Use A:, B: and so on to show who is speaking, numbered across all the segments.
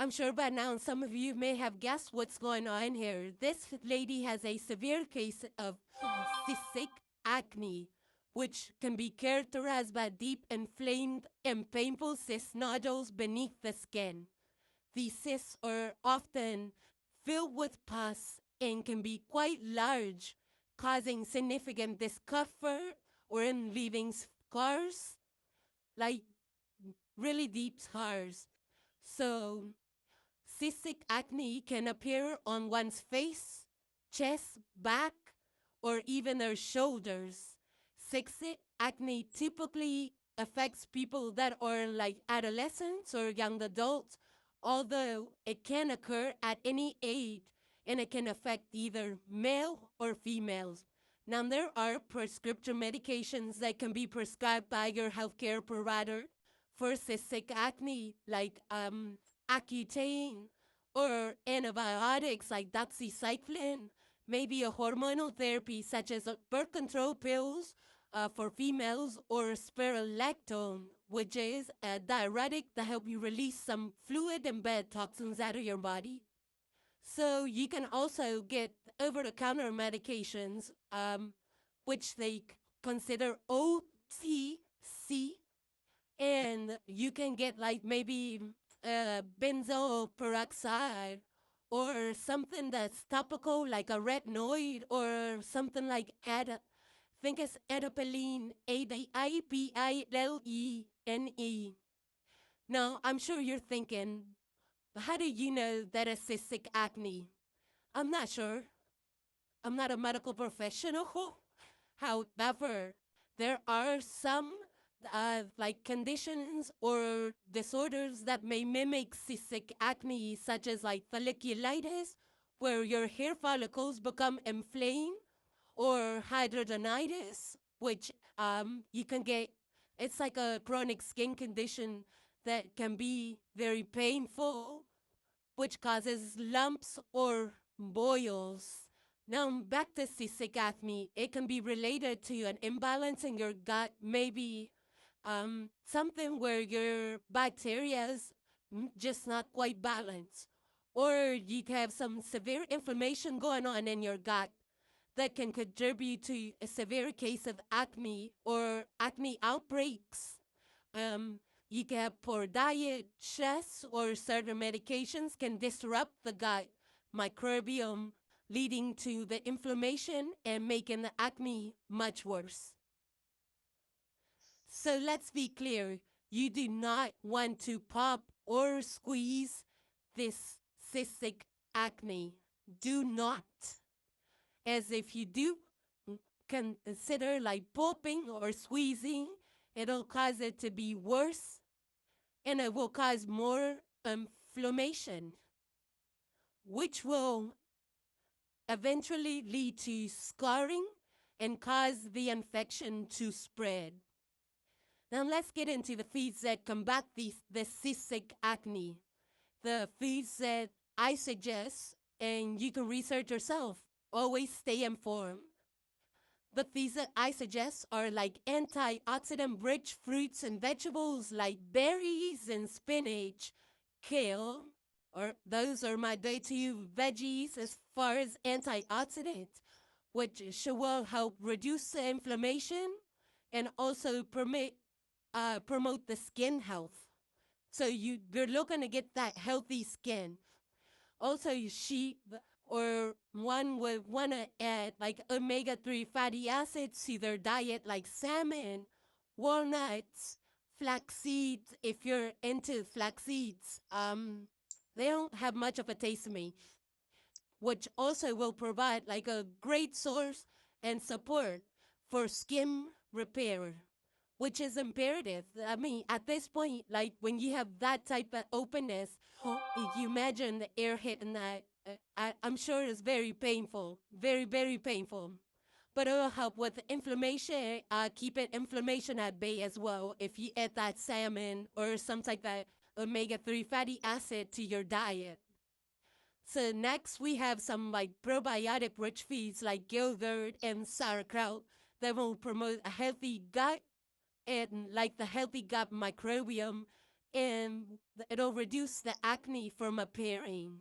A: I'm sure by now some of you may have guessed what's going on here. This lady has a severe case of cystic acne, which can be characterized by deep, inflamed, and painful cyst nodules beneath the skin. These cysts are often filled with pus and can be quite large, causing significant discomfort or in leaving scars, like really deep scars. So, cystic acne can appear on one's face, chest, back, or even their shoulders. Cystic acne typically affects people that are like adolescents or young adults, although it can occur at any age and it can affect either male or females. Now, there are prescription medications that can be prescribed by your healthcare provider for cystic acne, like Accutane, or antibiotics like doxycycline, maybe a hormonal therapy such as birth control pills for females, or spironolactone, which is a diuretic to help you release some fluid and bad toxins out of your body. So you can also get over-the-counter medications, which they consider OTC, and you can get like maybe benzoyl peroxide or something that's topical like a retinoid or something like I think it's adapalene, ADIPILENE. Now, I'm sure you're thinking, how do you know that it's cystic acne? I'm not sure. I'm not a medical professional. However, there are some like conditions or disorders that may mimic cystic acne, such as like folliculitis, where your hair follicles become inflamed, or hidradenitis, which you can get. It's like a chronic skin condition that can be very painful, which causes lumps or boils. Now, back to cystic acne, it can be related to an imbalance in your gut, maybe something where your bacteria is just not quite balanced. Or you can have some severe inflammation going on in your gut that can contribute to a severe case of acne or acne outbreaks. You can have poor diet, stress, or certain medications can disrupt the gut microbiome, leading to the inflammation and making the acne much worse. So let's be clear, you do not want to pop or squeeze this cystic acne. Do not. As if you do, consider like popping or squeezing, it'll cause it to be worse and it will cause more inflammation, which will eventually lead to scarring and cause the infection to spread. Now let's get into the foods that combat the cystic acne. The foods that I suggest, and you can research yourself. Always stay informed. The foods that I suggest are like antioxidant-rich fruits and vegetables like berries and spinach, kale, or those are my go-to veggies as far as antioxidants, which will help reduce the inflammation and also promote the skin health. So you're looking to get that healthy skin. Also, sheep or one would want to add like omega-3 fatty acids to their diet, like salmon, walnuts, flax seeds. If you're into flax seeds, they don't have much of a taste to me, which also will provide like a great source and support for skin repair, which is imperative. I mean, at this point, like when you have that type of openness, if you imagine the air hitting that, I'm sure it's very painful, very, very painful. But it will help with inflammation, keep inflammation at bay as well if you add that salmon or some type of omega-3 fatty acid to your diet. So next we have some like probiotic rich foods like yogurt and sauerkraut that will promote a healthy gut and like the healthy gut microbiome and it'll reduce the acne from appearing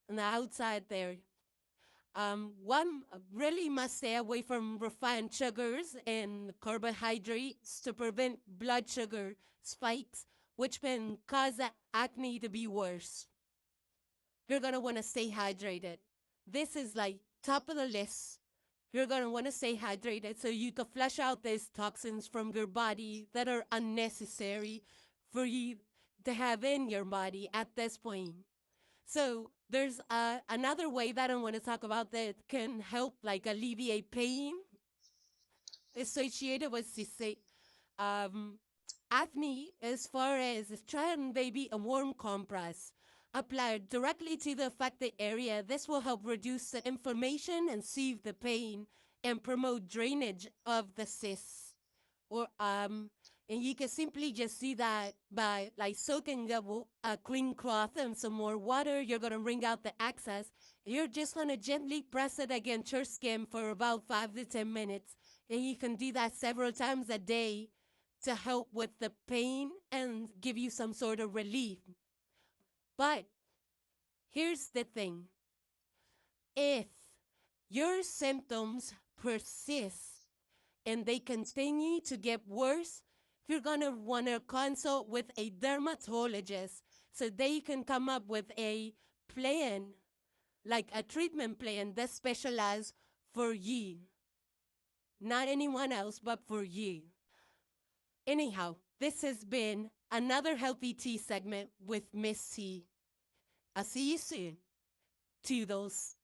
A: on the outside there. One really must stay away from refined sugars and carbohydrates to prevent blood sugar spikes, which can cause the acne to be worse. You're gonna want to stay hydrated. This is like top of the list. You're gonna want to stay hydrated so you can flush out these toxins from your body that are unnecessary for you to have in your body at this point. So there's another way that I want to talk about that can help like alleviate pain associated with cystic um, acne, as far as try and maybe a warm compress applied directly to the affected area. This will help reduce the inflammation and soothe the pain and promote drainage of the cysts. Or and you can simply just do that by like soaking a clean cloth and some more water. You're gonna wring out the excess. You're just gonna gently press it against your skin for about 5 to 10 minutes, and you can do that several times a day to help with the pain and give you some sort of relief. But here's the thing: if your symptoms persist and they continue to get worse, you're going to want to consult with a dermatologist so they can come up with a plan, like a treatment plan that's specialized for you. Not anyone else, but for you. Anyhow, this has been another Healthy Tea segment with Miss T. I'll see you soon. Toodles.